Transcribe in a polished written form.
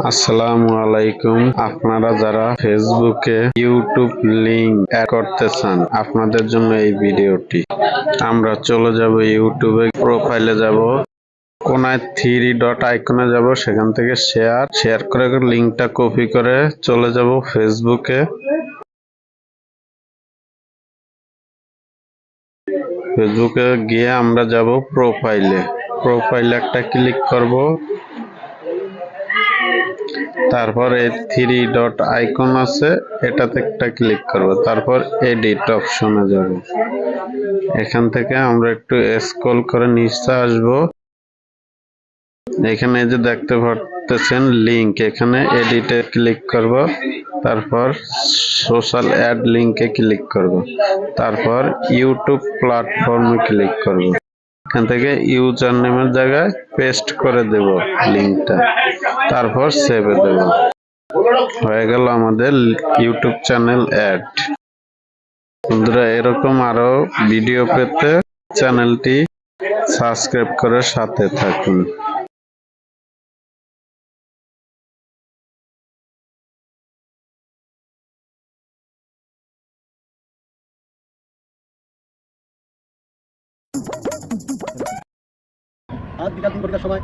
আসসালামু আলাইকুম। আপনারা যারা ফেসবুকে ইউটিউব লিংক অ্যাড করতে চান, আপনাদের জন্য এই ভিডিওটি। আমরা চলে যাব ইউটিউবে, প্রোফাইলে যাব, কোনায় থ্রি ডট আইকনে যাব, সেখান থেকে শেয়ার করে লিংকটা কপি করে চলে যাব ফেসবুকে। ফেসবুকে গিয়ে আমরা যাব প্রোফাইলে একটা ক্লিক করব। তারপর এই থ্রি ডট আইকন আছে, এটাতে একটা ক্লিক করব। তারপর এডিট অপশনে যাব। এখান থেকে আমরা একটু স্ক্রল করে নিচে আসব। এখানে যে দেখতে পাচ্ছেন লিংক, এখানে এডিটে ক্লিক করব। তারপর সোশ্যাল অ্যাড লিংকে ক্লিক করব। তারপর ইউটিউব প্ল্যাটফর্মে ক্লিক করব। এখান থেকে ইউজার নেমের জায়গায় পেস্ট করে দেব লিংকটা। তারপর সেভে দেব। হয়ে গেল আমাদের ইউটিউব চ্যানেল অ্যাড। বন্ধুরা, এরকম আরো ভিডিও পেতে চ্যানেলটি সাবস্ক্রাইব করে সাথে থাকুন। আর বিকাল 3 ঘন্টার সময়